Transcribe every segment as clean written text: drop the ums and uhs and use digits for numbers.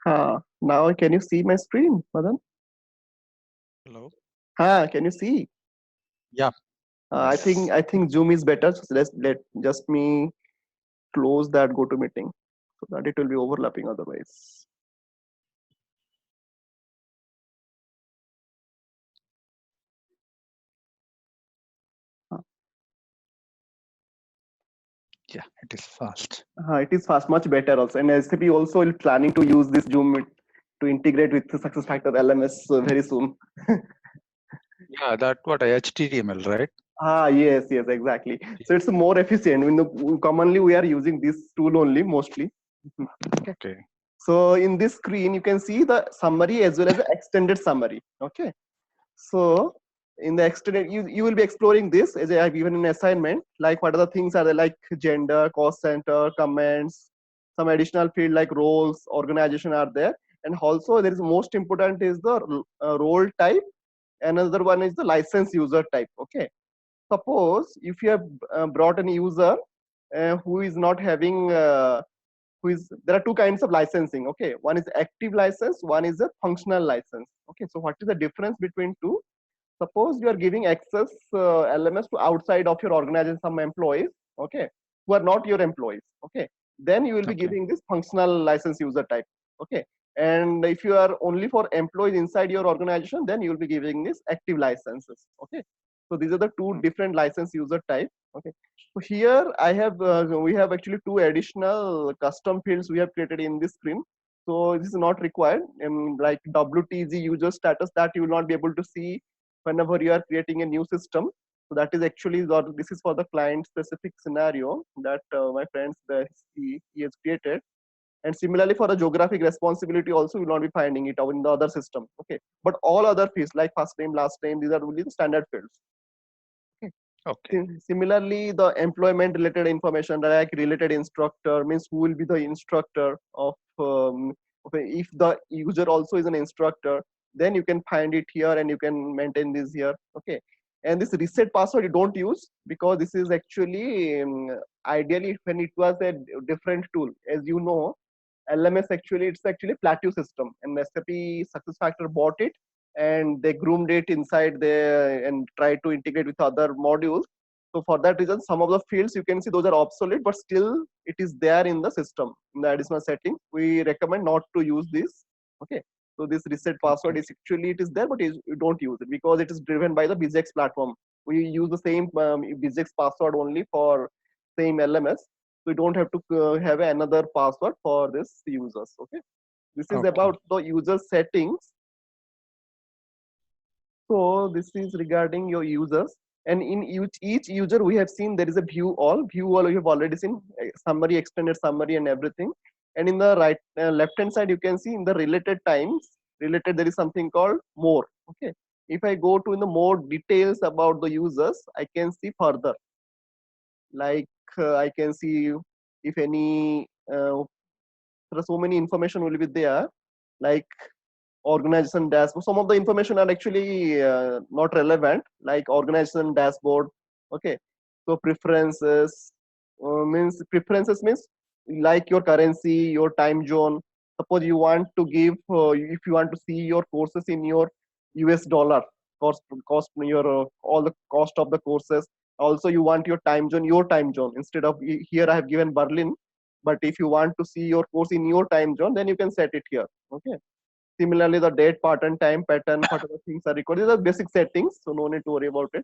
Now can you see my screen, Madan? Hello. Can you see? Yeah. Yes. I think Zoom is better. So let just me close that GoToMeeting so that it will be overlapping otherwise. Uh, Yeah, it is fast. it is fast, much better also. And SAP also is planning to use this Zoom to integrate with the SuccessFactors LMS very soon. Yeah, that what HTML, right? Yes, yes, exactly. So it's more efficient. Commonly we are using this tool only mostly. Okay. Okay. So in this screen, you can see the summary as well as the extended summary. Okay. So in the extended, you will be exploring this as I have given an assignment, like what are the things are there, like gender, cost center, comments, some additional field like roles, organization are there. And also there is most important is the role type. Another one is the license user type. Okay. Suppose if you have brought an user who is not having who is there are two kinds of licensing. Okay, one is active license, one is a functional license. Okay, so what is the difference between two? Suppose you are giving access LMS to outside of your organization, some employees, okay, who are not your employees. Okay, then you will be Okay. giving this functional license user type. Okay, and if you are only for employees inside your organization, then you will be giving this active licenses. Okay, so these are the two different license user type. Okay, so here I have we have actually two additional custom fields we have created in this screen. So this is not required. Like WTG user status, that you will not be able to see whenever you are creating a new system. So that is actually this is for the client specific scenario that my friends he has created. And similarly for the geographic responsibility also you will not be finding it out in the other system. Okay, but all other fields like first name, last name, these are only the standard fields. Okay. Okay. Similarly, the employment related information like related instructor means who will be the instructor of okay, if the user also is an instructor, then you can find it here and you can maintain this here. Okay, and this reset password you don't use because this is actually ideally when it was a different tool. As you know, LMS actually it's actually plateau system, and SAP SuccessFactor bought it and they groomed it inside there and tried to integrate with other modules. So for that reason, some of the fields you can see those are obsolete, but still it is there in the system in the additional settings. We recommend not to use this. Okay. So this reset password Okay. is actually it is there, but you don't use it because it is driven by the BizX platform. We use the same BizX password only for same LMS. So you don't have to have another password for this users. Okay. This is Okay. about the user settings. So this is regarding your users. And in each user, we have seen there is a view all. View all we have already seen summary, extended summary, and everything. And in the right left hand side, you can see in the related times, related there is something called more. Okay. If I go to in the more details about the users, I can see further. Like I can see if any there are so many information will be there, like organization dashboard. Some of the information are actually not relevant, like organization dashboard. Okay, so preferences means like your currency, your time zone. Suppose you want to give if you want to see your courses in your US dollar cost your all the cost of the courses. Also you want your time zone instead of here I have given Berlin, but if you want to see your course in your time zone, then you can set it here. Okay. Similarly, the date pattern, time pattern, whatever things are recorded, these are basic settings, so no need to worry about it.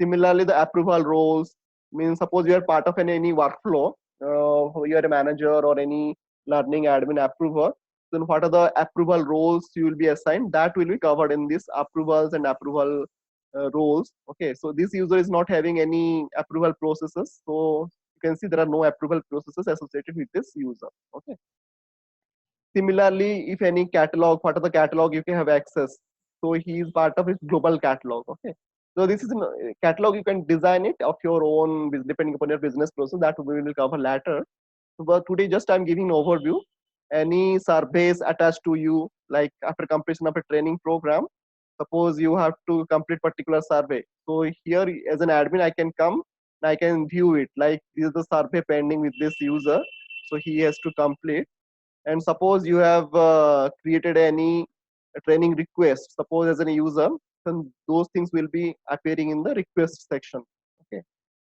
Similarly, the approval roles means suppose you are part of any workflow, you are a manager or any learning admin approver. Then what are the approval roles you will be assigned? That will be covered in this approvals and approval roles. Okay, so this user is not having any approval processes, so you can see there are no approval processes associated with this user. Okay. Similarly, if any catalog, what are the catalog you can have access? So he is part of his global catalog. Okay. So this is a catalog you can design it of your own depending upon your business process that we will cover later. But today just I'm giving an overview. Any surveys attached to you, like after completion of a training program, suppose you have to complete particular survey. So here as an admin I can come and I can view it like this is the survey pending with this user. So he has to complete. And suppose you have created any training request, suppose as a user, then those things will be appearing in the request section. Okay.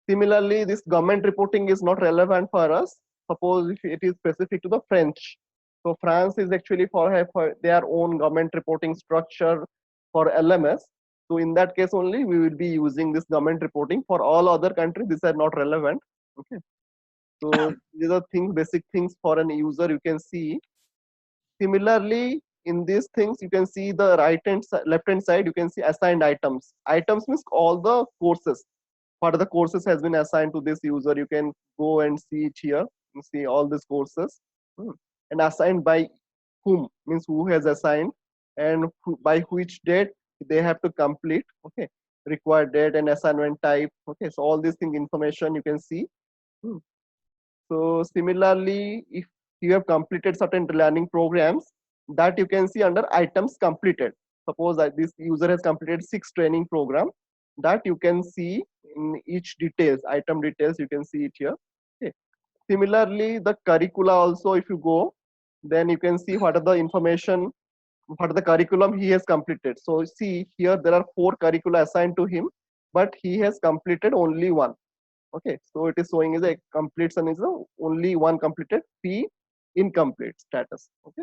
Similarly, this government reporting is not relevant for us. Suppose if it is specific to the French. So France is actually for their own government reporting structure for LMS. So in that case only we will be using this government reporting. For all other countries, these are not relevant. Okay. So these are things, basic things for an user you can see. Similarly, in these things you can see the left hand side, you can see assigned items. Items means all the courses. Part of the courses has been assigned to this user. You can go and see it here. You see all these courses. Hmm. And assigned by whom means who has assigned, and by which date they have to complete. Okay. Required date and assignment type. Okay. So all these thing information you can see. Hmm. So similarly, if you have completed certain learning programs, that you can see under items completed. Suppose that this user has completed 6 training program, that you can see in each details, item details, you can see it here. Okay. Similarly, the curricula also, if you go, then you can see what are the information, what are the curriculum he has completed. So see here, there are 4 curricula assigned to him, but he has completed only one. Okay, so it is showing as a completion is a only one completed, P incomplete status. Okay.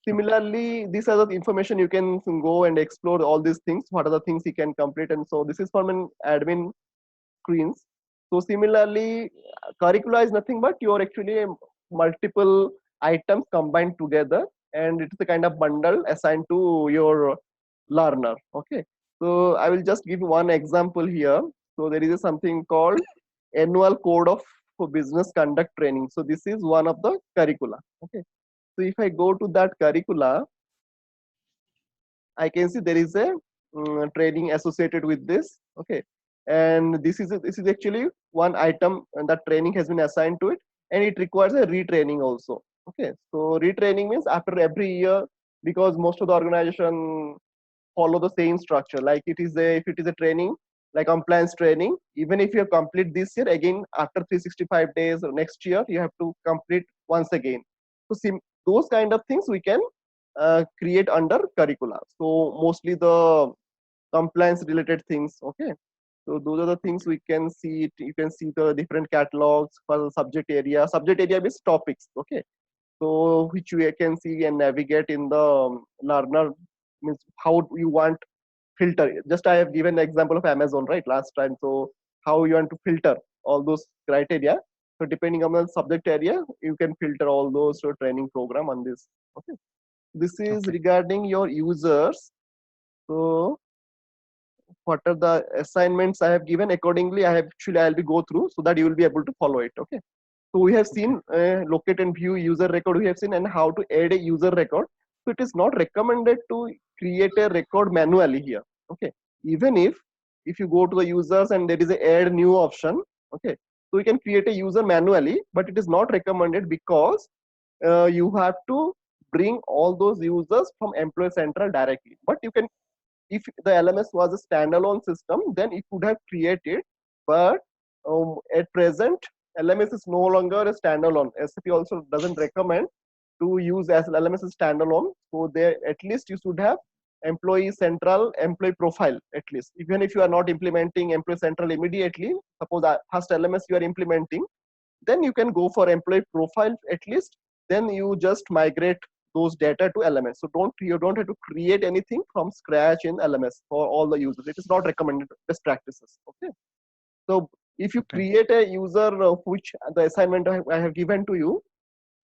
Similarly, these are the information you can go and explore all these things. What are the things he can complete? And so this is from an admin screens. So similarly, curricula is nothing but you're actually multiple items combined together, and it's a kind of bundle assigned to your learner. Okay. So I will just give one example here. So there is something called annual code of business conduct training. So this is one of the curricula. Okay. So if I go to that curricula, I can see there is a training associated with this. Okay. And this is actually one item, and that training has been assigned to it, and it requires a retraining also. Okay. So retraining means after every year, because most of the organization follow the same structure. Like if it is a training, like compliance training, even if you have complete this year, again after 365 days or next year, you have to complete once again. So those kind of things we can create under curricula. So mostly the compliance related things. Okay. So those are the things we can see it. You can see the different catalogs for subject area. Subject area means topics. Okay. So which you can see and navigate in the learner, means how you want filter. Just I have given the example of Amazon right last time. So how you want to filter all those criteria. So depending on the subject area, you can filter all those to a training program on this. Okay. This is Okay. regarding your users. So what are the assignments I have given? Accordingly, I'll be go through so that you will be able to follow it. Okay. So we have seen locate and view user record. We have seen and how to add a user record. So it is not recommended to create a record manually here. Okay. Even if you go to the users and there is a add new option. Okay. So you can create a user manually, but it is not recommended because you have to bring all those users from Employee Central directly. But you can, if the LMS was a standalone system, then it would have created. But at present, LMS is no longer a standalone. SAP also doesn't recommend to use as LMS is standalone. So there, at least you should have Employee Central, Employee Profile at least. Even if you are not implementing Employee Central immediately, suppose first LMS you are implementing, then you can go for Employee Profile at least. Then you just migrate those data to LMS. So you don't have to create anything from scratch in LMS for all the users. It is not recommended best practices. Okay. So if you Okay. create a user which the assignment I have given to you,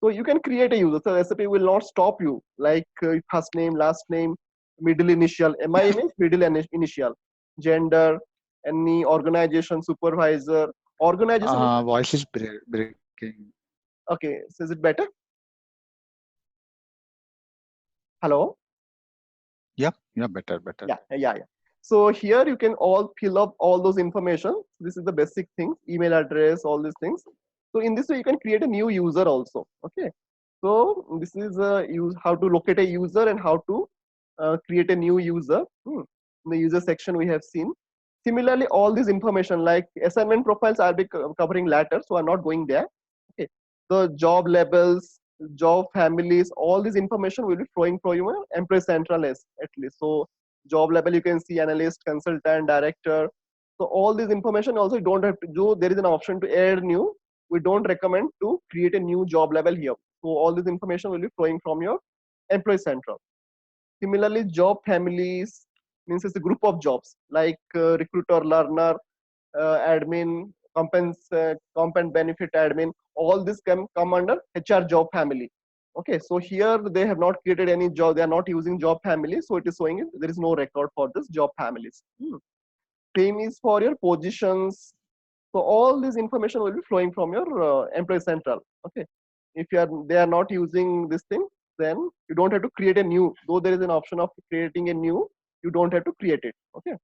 so you can create a user. So SAP will not stop you like first name, last name, middle initial. MI means middle initial, gender, any organization, supervisor, organization. Voice is breaking. Okay, so is it better? Hello. Yeah, better. Yeah. So here you can all fill up all those information. This is the basic things, email address, all these things. So in this way you can create a new user also. Okay. So this is how to locate a user and how to create a new user. In the user section we have seen. Similarly, all this information like assignment profiles I'll be covering later, so I'm not going there. Okay. The job labels, job families, all this information will be flowing from your employee central at least. So job level you can see analyst, consultant, director. So all this information also you don't have to do. There is an option to add new. We don't recommend to create a new job level here. So all this information will be flowing from your employee central. Similarly, job families means it's a group of jobs like recruiter, learner, admin, comp and benefit admin. All this can come under HR job family. Okay, so here they have not created any job. They are not using job family, so it is showing it. There is no record for this job families. Same is for your positions. So all this information will be flowing from your employee central. Okay, if they are not using this thing, then you don't have to create a new. Though there is an option of creating a new, you don't have to create it. Okay,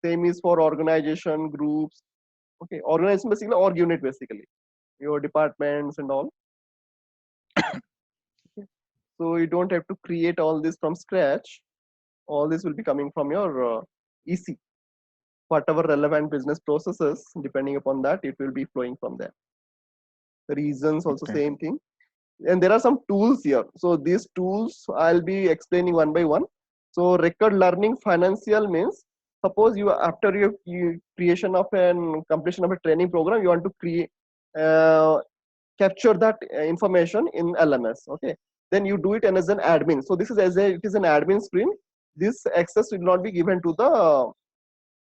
same is for organization groups. Okay, organization basically org unit basically your departments and all. Okay. So you don't have to create all this from scratch. All this will be coming from your EC. Whatever relevant business processes, depending upon that, it will be flowing from there. The reasons also Okay. same thing. And there are some tools here. So these tools I'll be explaining one by one. So record learning financial means suppose you after your creation of an completion of a training program, you want to create capture that information in LMS. Okay, then you do it and as an admin. So this is as a it is an admin screen. This access will not be given to the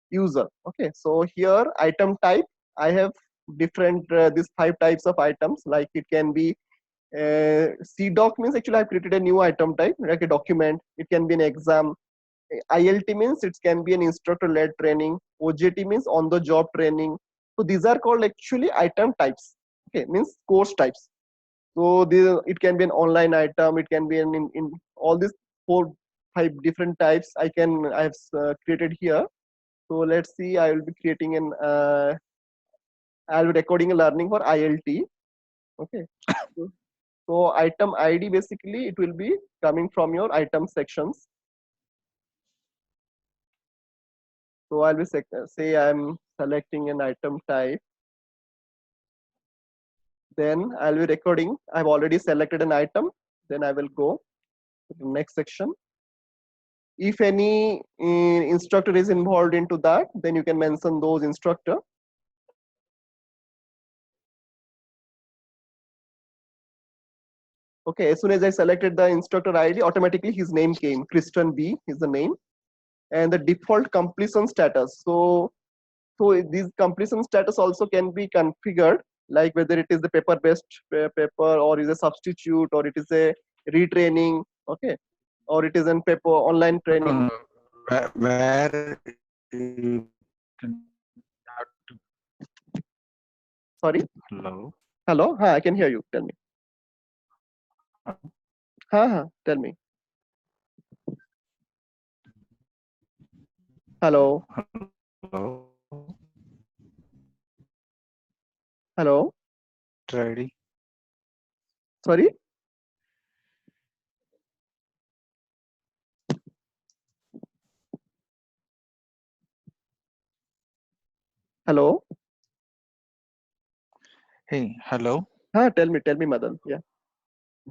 user. Okay, so here item type I have different these 5 types of items. Like it can be CDoc means actually I've created a new item type like a document. It can be an exam. ILT means it can be an instructor led training. OJT means on the job training. So these are called actually item types. Okay, means course types. So it can be an online item. It can be in all these 4 5 different types I have created here. So let's see. I will be creating an I'll be recording a learning for ILT. Okay. So item ID basically it will be coming from your item sections. So I'll be say I'm selecting an item type. Then I'll be recording. I've already selected an item. Then I will go to the next section. If any instructor is involved into that, then you can mention those instructor. Okay, as soon as I selected the instructor ID, automatically his name came. Christian B is the name. And the default completion status. So these completion status also can be configured, like whether it is the paper-based paper or is a substitute or it is a retraining, okay, or it is in paper online training. Where you can have to. Sorry. Hello. Hello. I can hear you. Tell me. Tell me. Hello. Hello. Hello. Ready. Sorry. Hello. Hey, hello. Tell me, Madan. Yeah.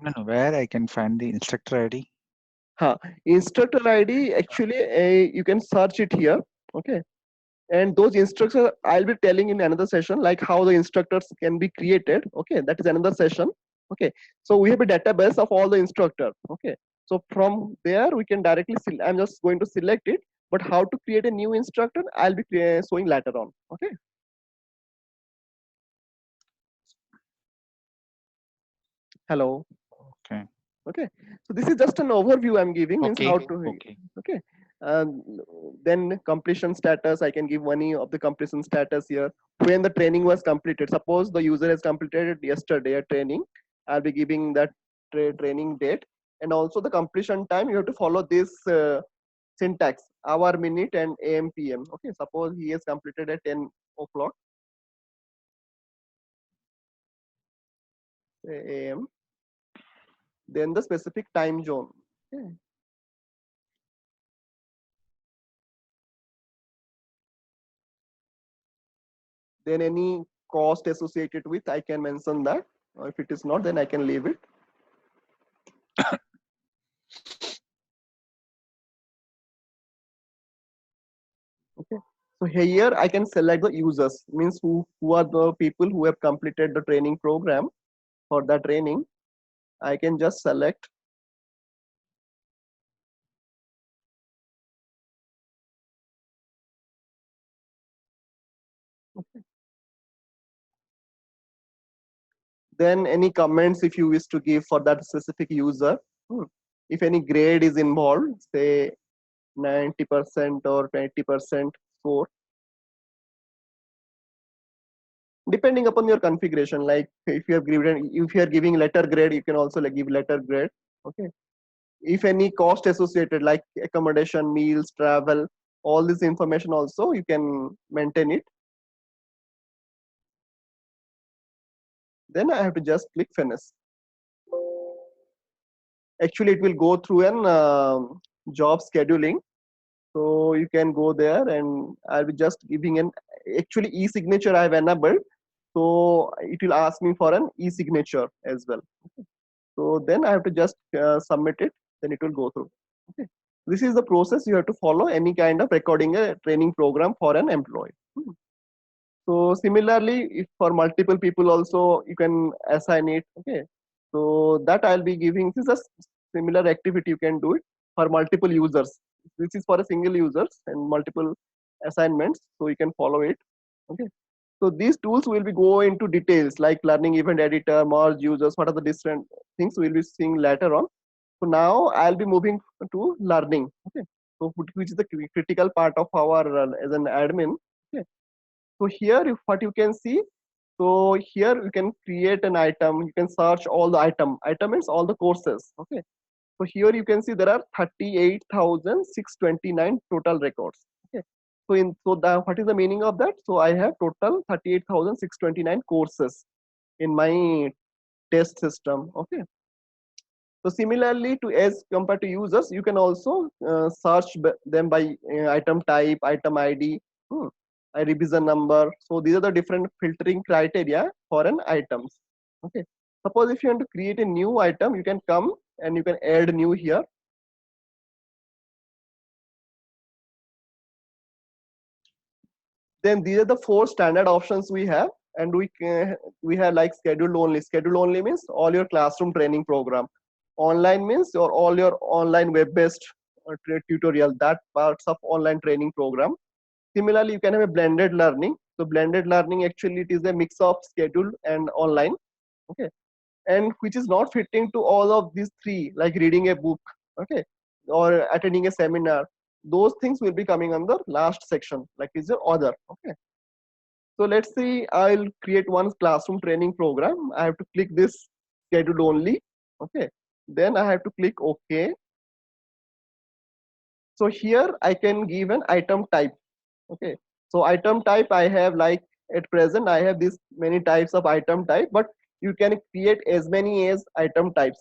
No, where I can find the instructor ID? Instructor ID actually you can search it here. Okay. And those instructors I'll be telling in another session, like how the instructors can be created. Okay, that is another session. Okay, so we have a database of all the instructor. Okay, so from there we can directly I'm just going to select it, but how to create a new instructor I'll be showing later on. Okay. Hello. Okay. Okay, so this is just an overview I'm giving, means Okay. how to. Okay. Okay. um, then completion status, I can give any of the completion status here when the training was completed. Suppose the user has completed yesterday a training, I'll be giving that training date, and also the completion time. You have to follow this syntax: hour, minute, and AM, PM. Okay, suppose he has completed at 10 o'clock AM, then the specific time zone. Okay. Then any cost associated with, I can mention that. If it is not, then I can leave it. Okay. So here I can select the users, means who are the people who have completed the training program for that training. I can just select. Then any comments if you wish to give for that specific user. Hmm. If any grade is involved, say 90% or 20% score, depending upon your configuration. Like if you are giving letter grade, you can also like give letter grade. Okay. If any cost associated like accommodation, meals, travel, all this information also you can maintain it. Then I have to just click finish. Actually, it will go through an job scheduling. So you can go there and I'll be just giving an actually e-signature I have enabled. So it will ask me for an e-signature as well. So then I have to just submit it, then it will go through. Okay. This is the process you have to follow any kind of recording a training program for an employee. So similarly, if for multiple people also you can assign it. Okay. So that I'll be giving, this is a similar activity you can do it for multiple users. This is for a single users and multiple assignments, so you can follow it. Okay. So these tools will be go into details like learning event editor, merge users, what are the different things we'll be seeing later on. So now I'll be moving to learning. Okay. So which is the critical part of our as an admin. Okay. So here what you can see, so here you can create an item, you can search all the item means all the courses. Okay. So here you can see there are 38,629 total records. Okay. So what is the meaning of that? So I have total 38,629 courses in my test system. Okay. So similarly to as compared to users, you can also search them by item type, item ID, hmm, a revision number. So these are the different filtering criteria for an items. Okay. Suppose if you want to create a new item, you can come and you can add new here. Then these are the four standard options we have, and we have like scheduled only. Scheduled only means all your classroom training program. Online means your all your online web based tutorial, that parts of online training program. Similarly, you can have a blended learning. So blended learning actually it is a mix of scheduled and online. Okay. And which is not fitting to all of these three, like reading a book, okay, or attending a seminar. Those things will be coming on the last section, like is the other. Okay. So let's see, I'll create one classroom training program. I have to click this scheduled only. Okay. Then I have to click OK. So here I can give an item type. Okay. So item type I have like at present I have this many types of item type, but you can create as many as item types,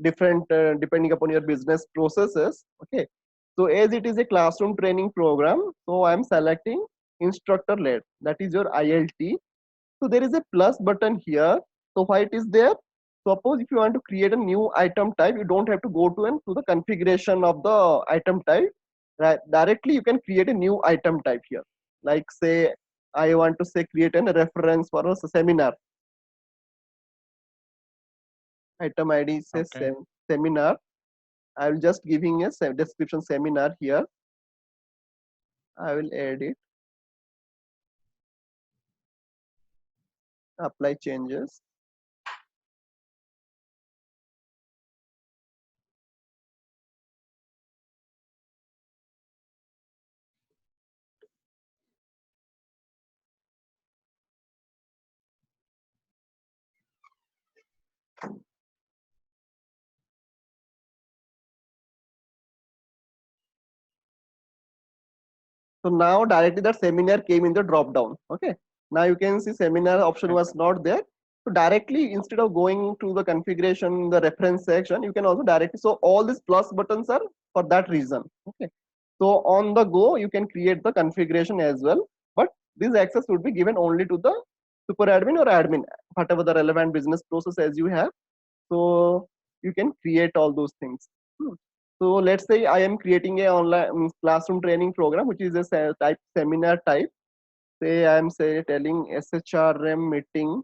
different depending upon your business processes. Okay. So as it is a classroom training program, so I'm selecting instructor led, that is your ILT. So there is a plus button here. So why it is there? Suppose if you want to create a new item type, you don't have to go to the configuration of the item type. Right, directly you can create a new item type here. Like say I want to say create a reference for a seminar. Item ID says Okay. seminar. I will just giving a description seminar here. I will add it. Apply changes. So now directly that seminar came in the drop down. Okay. Now you can see seminar option Okay. was not there. So directly instead of going to the configuration, the reference section, you can also directly. So all these plus buttons are for that reason. Okay. So on the go, you can create the configuration as well. But this access would be given only to the super admin or admin, whatever the relevant business process as you have. So you can create all those things. So let's say I am creating a online classroom training program, which is a type seminar type. Say I am telling SHRM meeting,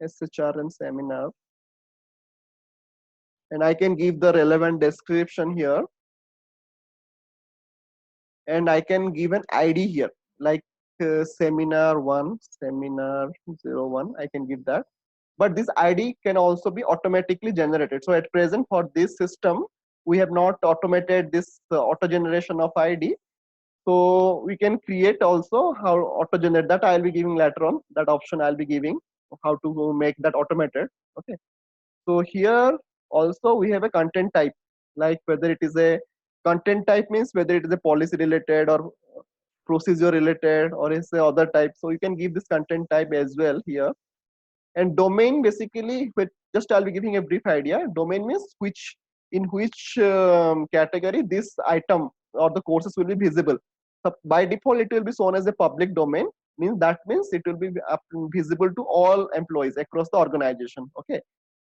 SHRM seminar, and I can give the relevant description here, and I can give an ID here, like seminar 1, seminar 01. I can give that, but this ID can also be automatically generated. So at present for this system, we have not automated this auto generation of ID. So we can create also how auto generate, that I'll be giving later on. That option I'll be giving how to make that automated. Okay. So here also we have a content type, like whether it is a content type means whether it is a policy related or procedure related or is a other type. So you can give this content type as well here. And domain basically, just I'll be giving a brief idea. Domain means which, in which category this item or the courses will be visible. So by default it will be shown as a public domain, means that means it will be visible to all employees across the organization. Okay.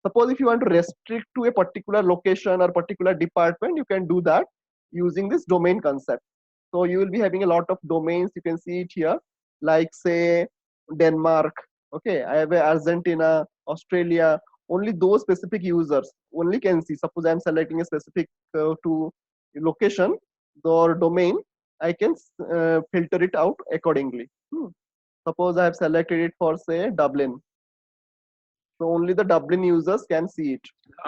Suppose if you want to restrict to a particular location or particular department, you can do that using this domain concept. So you will be having a lot of domains. You can see it here, like say Denmark. Okay, I have Argentina, Australia. Only those specific users only can see. Suppose I'm selecting a specific to location or domain, I can filter it out accordingly. Suppose I have selected it for say Dublin. So only the Dublin users can see it.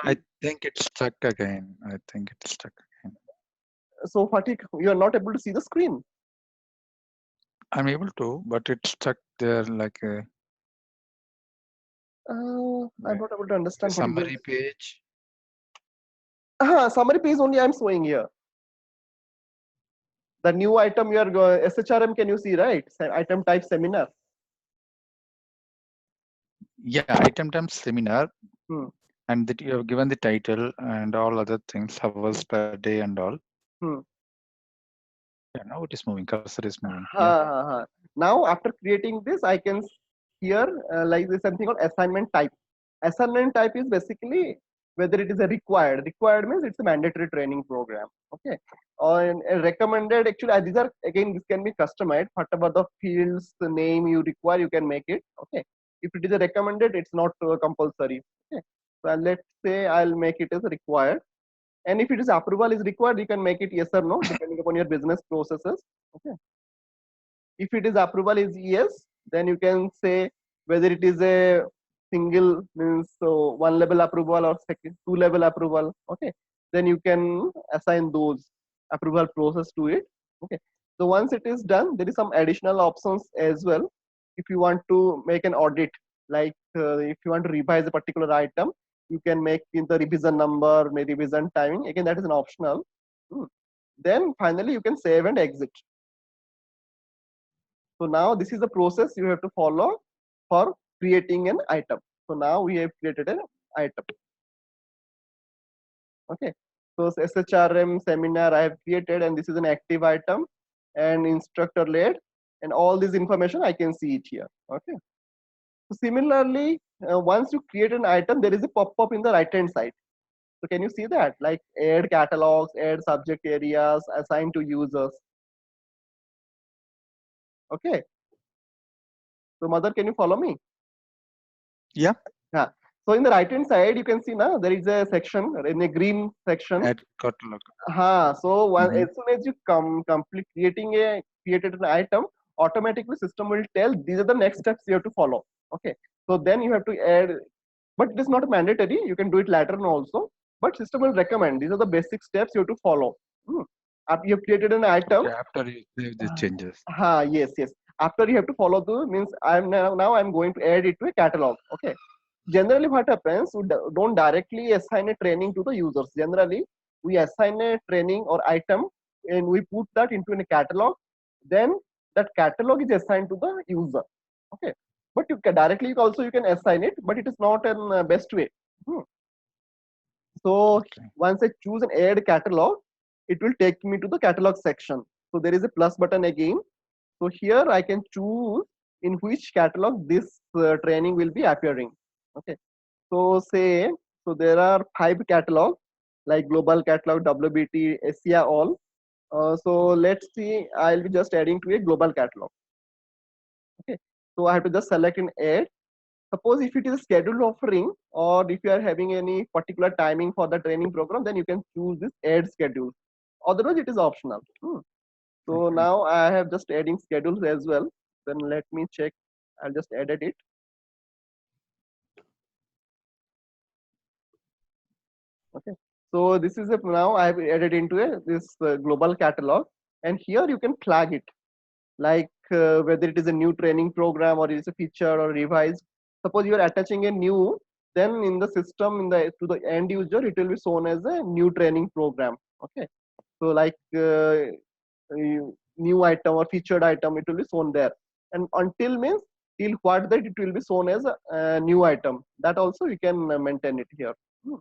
I think it's stuck again. I think it's stuck again. So Fatik, you are not able to see the screen. I'm able to, but it's stuck there like a I'm not able to understand what is summary page. summary page only I'm showing here. The new item you are SHRM, can you see, right? Item type seminar. Yeah, item time seminar. Hmm. And that you have given the title and all other things, hours per day and all. Hmm. Yeah, now it is moving. Cursor is moving. Now after creating this, I can here like there's something called assignment type. Assignment type is basically whether it is a required. Required means it's a mandatory training program. Okay. Or a recommended, actually these are again, this can be customized. Whatever the fields, the name you require, you can make it. Okay. If it is a recommended, it's not compulsory. Okay. So let's say I'll make it as required. And if it is approval is required, you can make it yes or no, depending upon your business processes. Okay. If it is approval is yes, then you can say whether it is a single means so one level approval or second two level approval. Okay. Then you can assign those approval process to it. Okay. So once it is done, there is some additional options as well. If you want to make an audit, like if you want to revise a particular item, you can make in the revision number, maybe revision timing. Again, that is an optional. Then finally you can save and exit. So now this is the process you have to follow for creating an item. So now we have created an item. Okay. So SHRM seminar I have created, and this is an active item and instructor led, and all this information I can see it here. Okay. So similarly, once you create an item, there is a pop-up in the right hand side. So can you see that? Like add catalogs, add subject areas, assign to users. Okay. So Mother, can you follow me? Yeah. Yeah. So in the right hand side, you can see now there is a section in a green section. Add catalog. So as soon as you complete created an item, automatically system will tell these are the next steps you have to follow. Okay. So then you have to add, but it is not mandatory. You can do it later on also. But system will recommend these are the basic steps you have to follow. After you have created an item. Okay, after you save the changes. Yes. After you have to follow the means I'm now I'm going to add it to a catalog. Okay. Generally what happens, we don't directly assign a training to the users. Generally we assign a training or item and we put that into a catalog, then that catalog is assigned to the user. Okay. But you can directly also you can assign it, but it is not an best way. So once I choose an add catalog, it will take me to the catalog section. So there is a plus button again. So here I can choose in which catalog this training will be appearing. Okay. So say, so there are 5 catalogs like global catalog, WBT, Asia, all. So let's see, I'll be just adding to a global catalog. Okay. So I have to just select an add. Suppose if it is a scheduled offering or if you are having any particular timing for the training program, then you can choose this add schedule. Otherwise, it is optional. So Okay. now I have just adding schedules as well. Then let me check. I'll just edit it. Okay. So this is a, now I have added into this global catalog, and here you can flag it like whether it is a new training program or it is a feature or revised. Suppose you are attaching a new, then in the system, in the to the end user, it will be shown as a new training program. Okay. So like new item or featured item, it will be shown there. And until means till what that it will be shown as a new item. That also you can maintain it here. Hmm.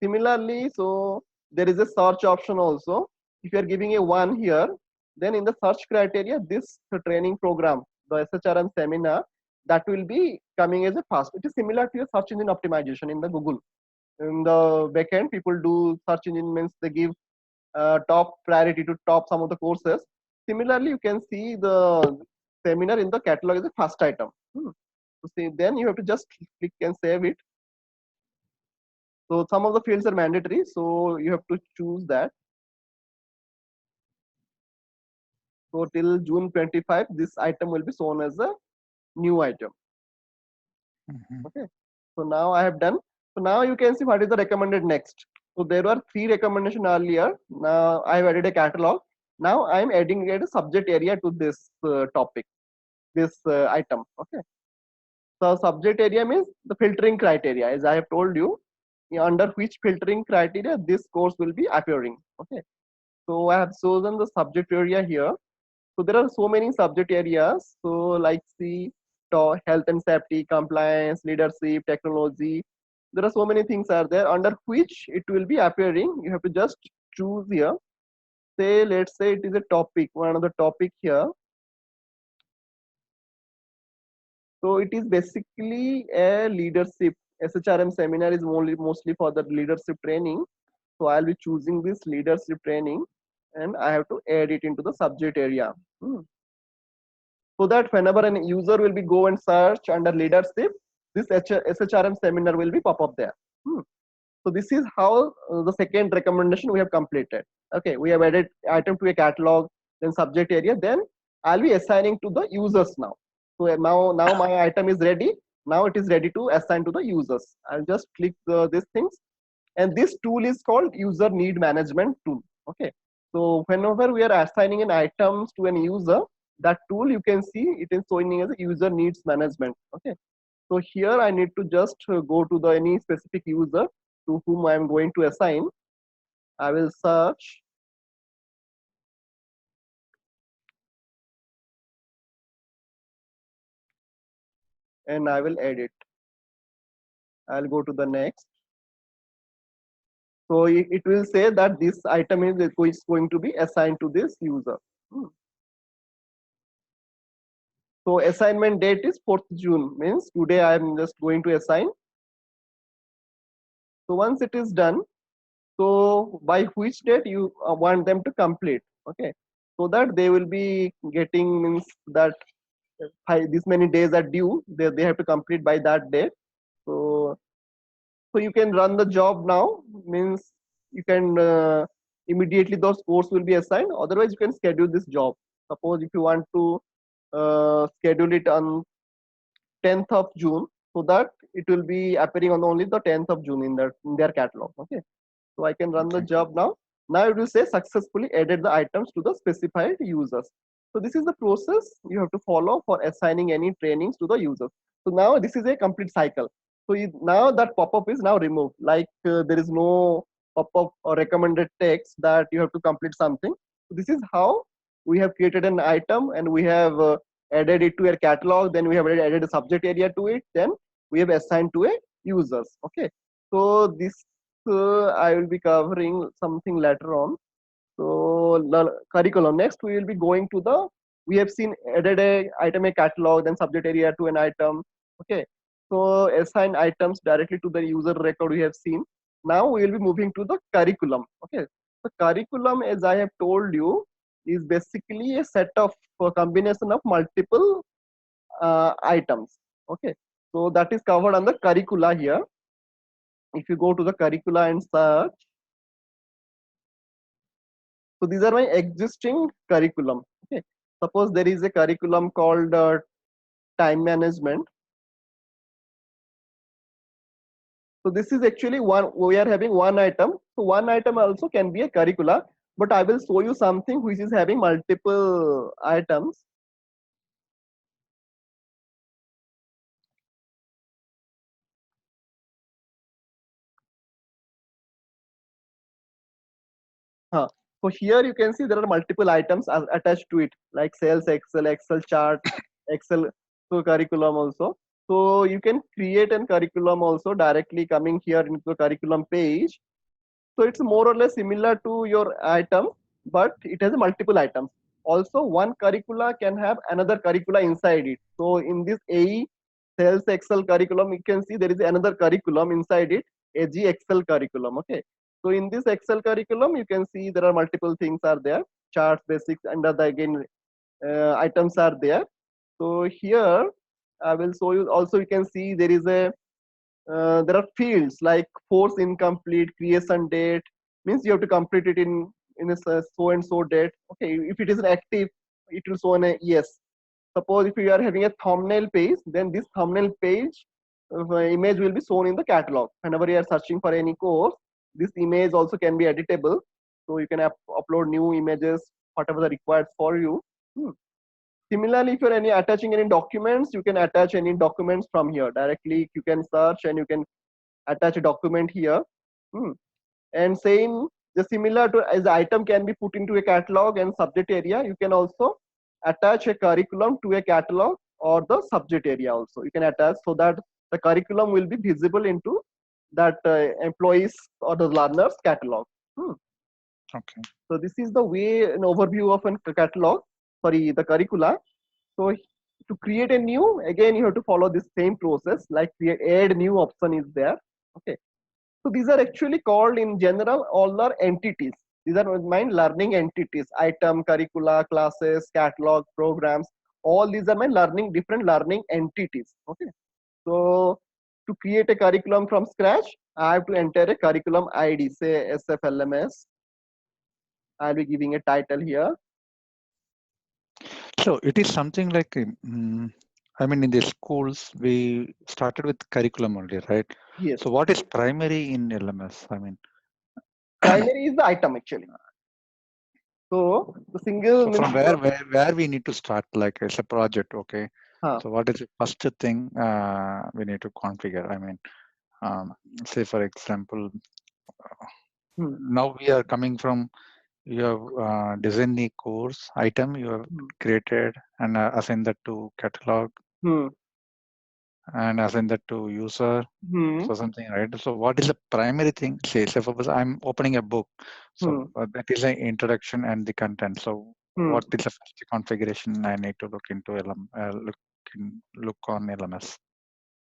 Similarly, so there is a search option also. If you are giving a one here, then in the search criteria, this training program, the SHRM seminar, that will be coming as a first. It is similar to a search engine optimization in the Google. In the backend, people do search engine means they give top priority to top some of the courses. Similarly, you can see the seminar in the catalog is the first item. So see, then you have to just click and save it. So some of the fields are mandatory, so you have to choose that. So till June 25, this item will be shown as a new item. Mhm. Okay. So now I have done. So now you can see what is the recommended next. So there were 3 recommendations earlier. Now I have added a catalog. Now I am adding a subject area to this topic, this item. Okay. So subject area means the filtering criteria, as I have told you, under which filtering criteria this course will be appearing. Okay. So I have chosen the subject area here. So there are so many subject areas. So like see, health and safety, compliance, leadership, technology. There are so many things are there under which it will be appearing. You have to just choose here. Say, let's say it is a topic, one of the topic here. So it is basically a leadership. SHRM seminar is mostly for the leadership training. So I'll be choosing this leadership training and I have to add it into the subject area. So that whenever an user will be go and search under leadership, this SHRM seminar will be pop up there. So this is how the second recommendation we have completed. Okay, we have added item to a catalog, then subject area, then I'll be assigning to the users now. So now my item is ready. Now it is ready to assign to the users. I'll just click these things, and this tool is called user need management tool. Okay, so whenever we are assigning an items to an user, that tool you can see it is showing as a user needs management. Okay, so here I need to just go to the any specific user to whom I am going to assign. I will search and I will edit. I'll go to the next. So it will say that this item is going to be assigned to this user. So assignment date is 4th June, means today I am just going to assign. So once it is done, so by which date you want them to complete, okay, so that they will be getting means that this many days are due, they have to complete by that date. So so you can run the job now, means you can immediately those course will be assigned, otherwise you can schedule this job. Suppose if you want to schedule it on 10th of June, so that it will be appearing on only the 10th of June in their catalog. Okay, so I can run the Okay. job now. Now it will say successfully added the items to the specified users. So this is the process you have to follow for assigning any trainings to the users. So now this is a complete cycle. So now that pop-up is now removed. Like there is no pop-up or recommended text that you have to complete something. So this is how we have created an item and we have added it to a catalog. Then we have added a subject area to it. Then we have assigned to a users. Okay. So this I will be covering something later on. So curriculum. Next, we will be going to the. We have seen added a item a catalog, then subject area to an item. Okay. So assign items directly to the user record we have seen. Now we will be moving to the curriculum. Okay. The curriculum, as I have told you, is basically a set of combination of multiple items. Okay. So that is covered on the curricula here. If you go to the curricula and search, so these are my existing curriculum. Okay. Suppose there is a curriculum called time management. So this is actually one, we are having one item. So one item also can be a curricula, but I will show you something which is having multiple items. So here you can see there are multiple items attached to it, like sales Excel, Excel chart, Excel so curriculum also. So you can create a curriculum also directly coming here into the curriculum page. So it's more or less similar to your item, but it has multiple items. Also, one curricula can have another curricula inside it. So in this AE sales Excel curriculum, you can see there is another curriculum inside it, AG Excel curriculum. Okay. So in this Excel curriculum, you can see there are multiple things are there, charts, basics, and the again items are there. So here I will show you. Also, you can see there is a there are fields like force incomplete, creation date, means you have to complete it in a so and so date. Okay, if it is an active, it will show an a yes. Suppose if you are having a thumbnail page, then this thumbnail page image will be shown in the catalog. Whenever you are searching for any course, this image also can be editable, so you can upload new images, whatever are required for you. Hmm. Similarly, if you're attaching any documents, you can attach any documents from here directly. You can search and you can attach a document here. Hmm. And same, the similar to as the item can be put into a catalog and subject area, you can also attach a curriculum to a catalog or the subject area also. You can attach so that the curriculum will be visible into that employees or the learners catalog. Hmm. Okay. So this is the way an overview of a catalog, sorry, the curricula. So to create a new, again you have to follow this same process, like create add new option is there. Okay. So these are actually called in general all are entities. These are my learning entities, item, curricula, classes, catalog, programs. All these are my learning, different learning entities. Okay. So to create a curriculum from scratch, I have to enter a curriculum ID, say SFLMS. I'll be giving a title here. So it is something like, I mean, in the schools, we started with curriculum only, right? Yes. So what is primary in LMS? I mean, Primary is the item actually. So the single so means from where we need to start, like it's a project, okay? So what is the first thing we need to configure? I mean, say for example, now we are coming from, you have designed the course item you have created and assign that to catalog and assign that to user. So something, right? So what is the primary thing? Say suppose I'm opening a book. So that is an introduction and the content. So what is the first configuration I need to look into look on LMS?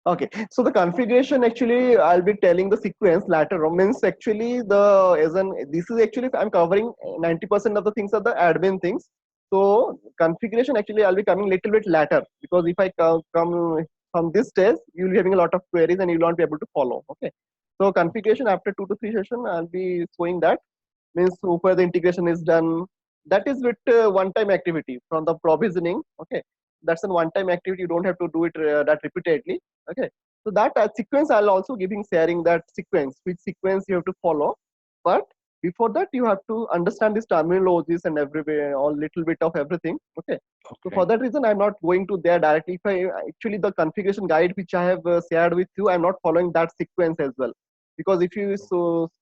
Okay, so the configuration actually I'll be telling the sequence later on. Means actually the as an this is actually I'm covering 90% of the things are the admin things. So configuration actually I'll be coming little bit later, because if I come from this stage you'll be having a lot of queries and you'll not be able to follow. Okay, so configuration after 2 to 3 session I'll be showing that. Means where the integration is done, that is with one time activity from the provisioning. Okay, that's a one time activity, you don't have to do it that repeatedly. Okay, so that sequence I'll also giving sharing that sequence, which sequence you have to follow. But before that you have to understand these terminologies and everywhere all little bit of everything. Okay, so for that reason I'm not going to there directly. If I actually the configuration guide which I have shared with you, I'm not following that sequence as well, because if you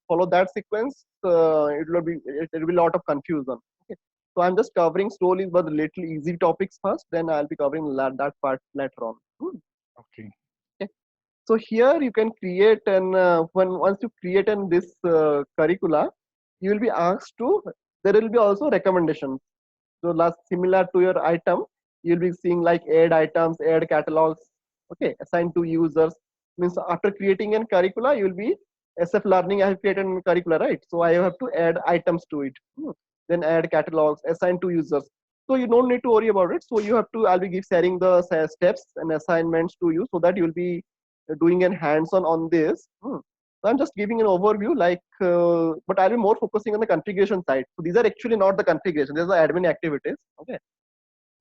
follow that sequence it will be a lot of confusion. Okay, so I'm just covering slowly but little easy topics first, then I'll be covering that part later on. Okay. So here you can create an once you create in this curricula, you will be asked to, there will be also recommendations. So last similar to your item, you'll be seeing like add items, add catalogs. Okay, assigned to users means after creating a curricula, you will be SF learning. I have created a curricula, right? So I have to add items to it. Then add catalogs, assign to users. So you don't need to worry about it. So you have to. I'll be sharing the steps and assignments to you so that you will be doing a hands-on on this. So I'm just giving an overview, but I'll be more focusing on the configuration side. So these are actually not the configuration; these are admin activities. Okay.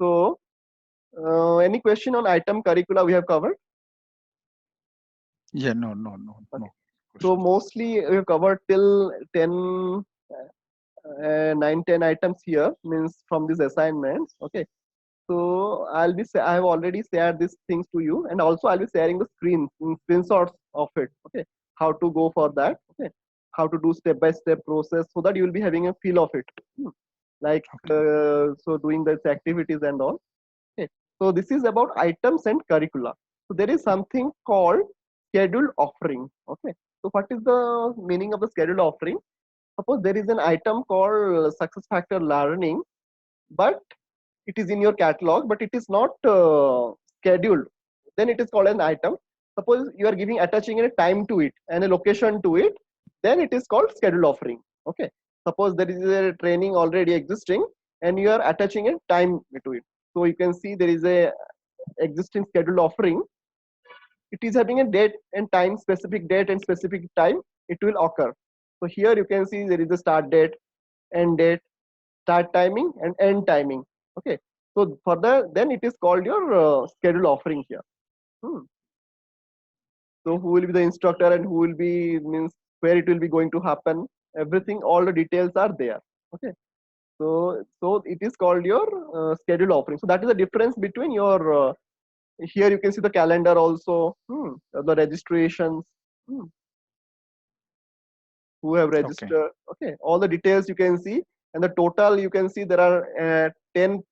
So any question on item curricula we have covered? Yeah, no. Okay. So mostly we have covered till 10, 9, 10 items here, means from these assignments. Okay. So I have already shared these things to you, and also I'll be sharing the screenshots of it. Okay. How to go for that. Okay. How to do step-by-step process so that you will be having a feel of it. Like, so doing these activities and all. Okay. So this is about items and curricula. So there is something called scheduled offering. Okay. So what is the meaning of the scheduled offering? Suppose there is an item called success factor learning, but it is in your catalog, but it is not scheduled. Then it is called an item. Suppose you are giving attaching a time to it and a location to it, then it is called scheduled offering. Okay. Suppose there is a training already existing and you are attaching a time to it. So you can see there is a existing scheduled offering. It is having a date and time, specific date and specific time it will occur. So here you can see there is a start date, end date, start timing and end timing. Okay. So further, then it is called your scheduled offering here. So who will be the instructor and who will be, means where it will be going to happen, everything, all the details are there. Okay. So it is called your scheduled offering. So that is the difference between your here you can see the calendar also, the registrations, who have registered. Okay, all the details you can see, and the total you can see there are 10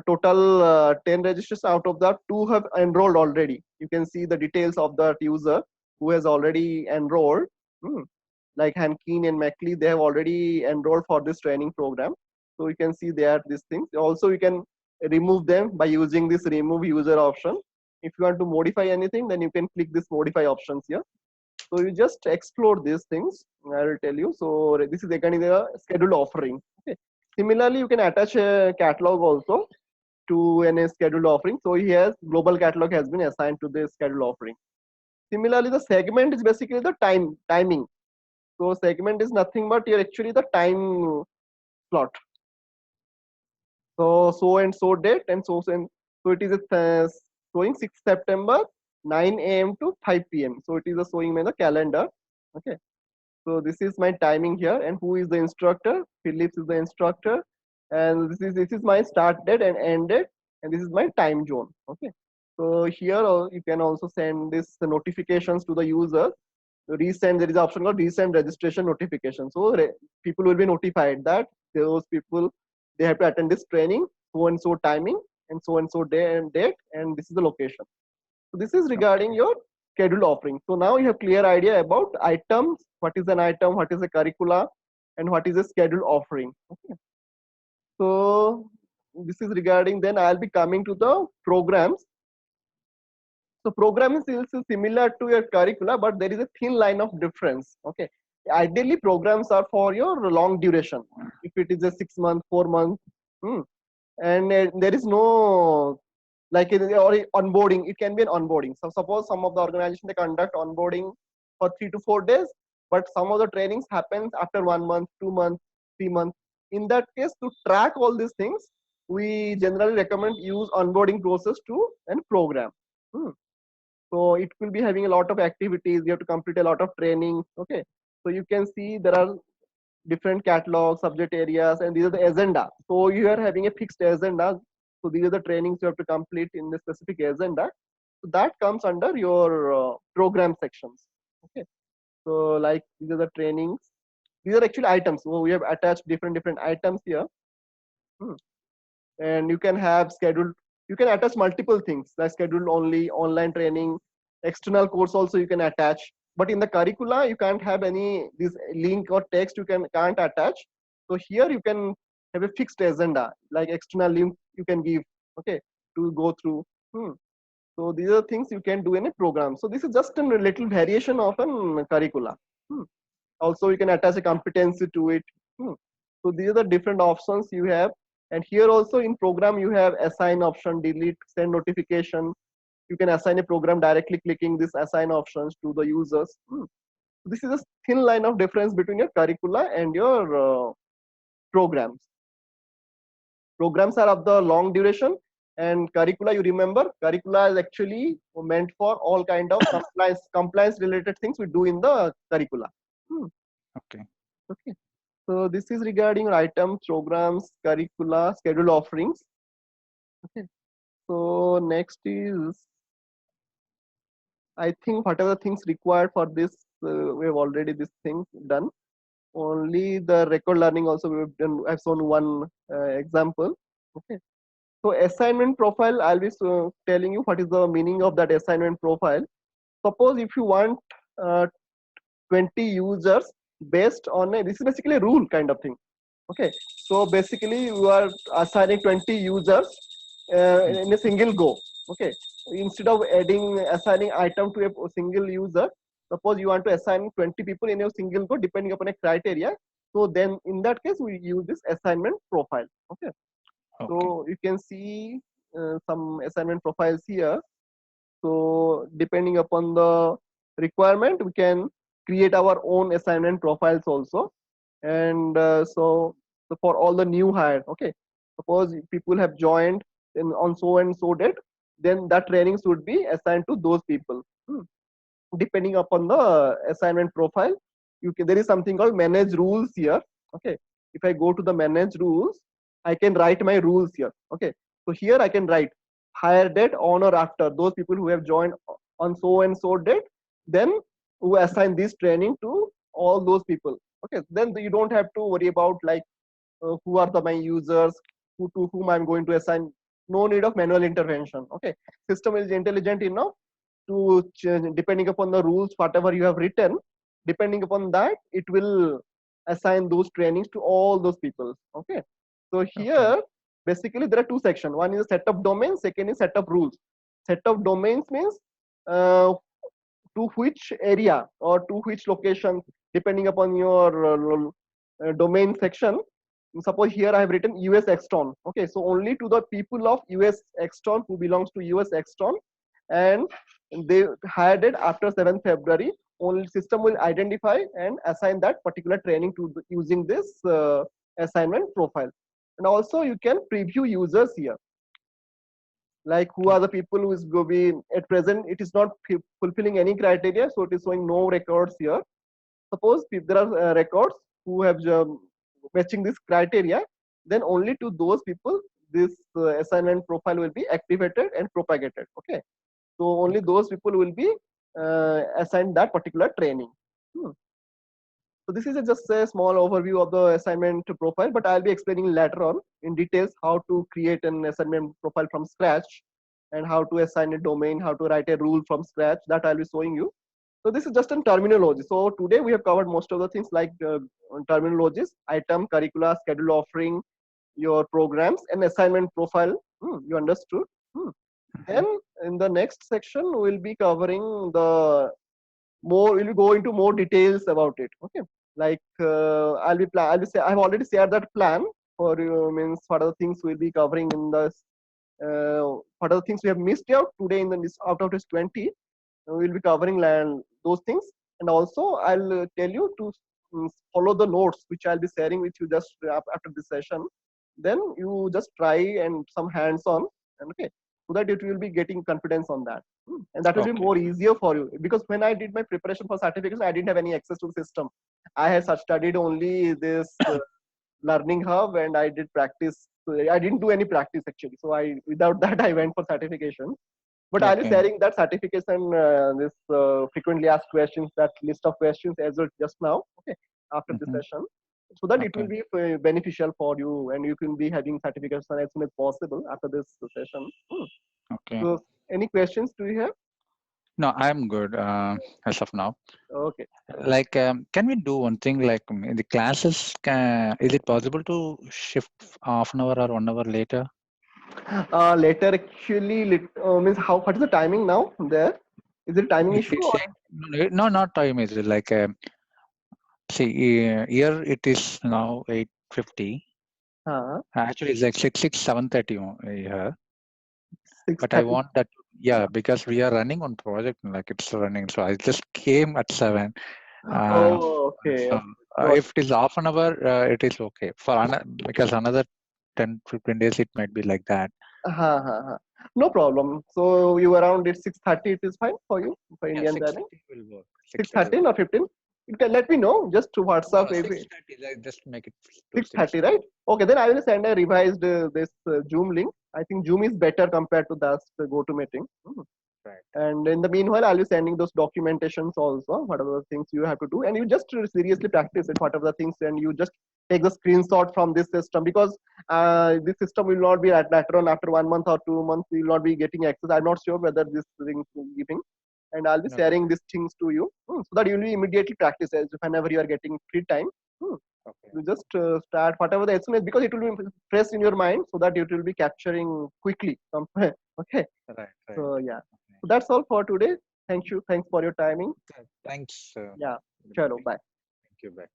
total 10 registers. Out of that, 2 have enrolled already. You can see the details of that user who has already enrolled. Like Hankeen and Mackley, they have already enrolled for this training program. So you can see there these things. Also, you can remove them by using this remove user option. If you want to modify anything, then you can click this modify options here. So you just explore these things. I will tell you. So this is again the scheduled offering. Okay. Similarly, you can attach a catalog also to any scheduled offering. So here global catalog has been assigned to the scheduled offering. Similarly, the segment is basically the timing. So segment is nothing but here actually the time slot. So and so date and so it is showing 6th September 9 a.m. to 5 p.m. So it is a showing me the calendar. Okay. So this is my timing here, and who is the instructor? Phillips is the instructor, and this is my start date and end date, and this is my time zone. Okay. So here you can also send this notifications to the user. Resend, there is an option called resend registration notification. So people will be notified that those people, they have to attend this training, so and so timing and so day and date, and this is the location. So this is regarding your scheduled offering. So now you have clear idea about items, what is an item, what is a curricula, and what is a scheduled offering. Okay. So this is regarding, then I'll be coming to the programs. So program is similar to your curricula, but there is a thin line of difference. Okay. Ideally, programs are for your long duration. If it is a 6 month, 4 month, and there is no like or onboarding. It can be an onboarding. So suppose some of the organization they conduct onboarding for 3 to 4 days, but some of the trainings happens after 1 month, 2 months, 3 months. In that case, to track all these things, we generally recommend use onboarding process to and program. So it will be having a lot of activities. You have to complete a lot of training. Okay. So you can see there are different catalogs, subject areas, and these are the agenda. So you are having a fixed agenda. So these are the trainings you have to complete in the specific agenda. So that comes under your program sections. Okay. So like these are the trainings. These are actually items. So we have attached different items here. And you can have scheduled, you can attach multiple things like scheduled only, online training, external course also you can attach. But in the curricula you can't have any this link or text, you can't attach. So here you can have a fixed agenda like external link you can give, okay, to go through. So these are things you can do in a program. So this is just a little variation of an curricula. Also, you can attach a competency to it. So these are the different options you have. And here also in program, you have assign option, delete, send notification. You can assign a program directly clicking this assign options to the users. This is a thin line of difference between your curricula and your programs. Programs are of the long duration, and curricula, you remember, curricula is actually meant for all kind of compliance related things we do in the curricula. Okay. Okay. So this is regarding items, programs, curricula, scheduled offerings. Okay. So next is, I think whatever things required for this, we have already this thing done. Only the record learning also we have done. I've shown one example. Okay. So assignment profile, I'll be telling you what is the meaning of that assignment profile. Suppose if you want 20 users based on this is basically a rule kind of thing. Okay, so basically you are assigning 20 users in a single go. Okay, instead of assigning item to a single user, suppose you want to assign 20 people in a single go depending upon a criteria. So then in that case we use this assignment profile. Okay, so you can see some assignment profiles here. So depending upon the requirement, we can create our own assignment profiles also. And so for all the new hire, okay, suppose people have joined on so and so date, then that training should be assigned to those people. Depending upon the assignment profile, there is something called manage rules here. Okay, if I go to the manage rules, I can write my rules here. Okay, so here I can write hire date on or after those people who have joined on so and so date, then who assign this training to all those people. Okay, then you don't have to worry about like who are my users, to whom I'm going to assign. No need of manual intervention. Okay, system is intelligent enough to change depending upon the rules whatever you have written. Depending upon that, it will assign those trainings to all those people. Okay, so here basically there are two sections. One is set of domains, second is set of rules. Set of domains means to which area or to which location depending upon your domain section. Suppose here I have written US Exton. Okay, so only to the people of US Exton who belongs to US Exton, and they hired it after 7th February. Only system will identify and assign that particular training to using this assignment profile. And also you can preview users here, like who are the people who is going to be at present. It is not fulfilling any criteria, so it is showing no records here. Suppose if there are records who have matching this criteria, then only to those people this assignment profile will be activated and propagated. Okay, so only those people will be assigned that particular training. So this is just a small overview of the assignment profile, but I'll be explaining later on in details how to create an assignment profile from scratch and how to assign a domain, how to write a rule from scratch. That I'll be showing you. So this is just in terminology. So today we have covered most of the things like terminologies, item, curricula, schedule offering, your programs, and assignment profile. You understood? Then in the next section we'll be covering the we'll go into more details about it. Okay, like I've already shared that plan for you. Means what are the things we'll be covering in the what are the things we have missed out today in this out of this 20. We'll be covering those things, and also I'll tell you to follow the notes which I'll be sharing with you just after this session. Then you just try and some hands-on, and okay, so that it will be getting confidence on that. And that will be more easier for you, because when I did my preparation for certification, I didn't have any access to the system. I had studied only this learning hub, and I did practice. I didn't do any practice actually, so without that I went for certification. But I'll be sharing that certification, this frequently asked questions, that list of questions as well just now. Okay, after this session, so that it will be beneficial for you, and you can be having certification as soon as possible after this session. Okay. So, any questions do you have? No, I'm good as of now. Okay. Like, can we do one thing? Like in the classes, is it possible to shift half an hour or 1 hour later? Later actually means how? What is the timing now there? Is it timing issue It's or? saying, no, not time is like see here it is now 8:50. Uh, Actually, it's like 7:30 here. But I 6:30. want that, yeah, because we are running on project, like it's running. So I just came at 7. Uh, Oh, okay. so Okay. Got. if it is half an hour, it is okay. Because another 10, 15 days, it might be like that. No problem. So you around it 6:30. It is fine for you for Yeah, Indian timing. 6:30 will work. 6:30 6:13 will or work. 15. You can let me know just to No, WhatsApp no, maybe. 6:30. Like just make it to 6:30, 6:30. right? Okay, then I will send a revised this Zoom link. I think Zoom is better compared to that GoToMeeting. Right. And in the meanwhile, I'll be sending those documentations also, whatever the things you have to do, and you just seriously practice it, whatever the things, and you just take the screenshot from this system because this system will not be at later on after 1 month or 2 months, you will not be getting access. I'm not sure whether this thing is giving, and I'll be Okay. sharing these things to you so that you will immediately practice as whenever you are getting free time. Okay. You just start whatever the SMS because it will be fresh in your mind so that it will be capturing quickly. Okay. Right. Right. So yeah. Okay. So that's all for today. Thank you. Thanks for your timing. Thanks. Yeah. Good Chalo. morning. Bye. Thank you. Bye.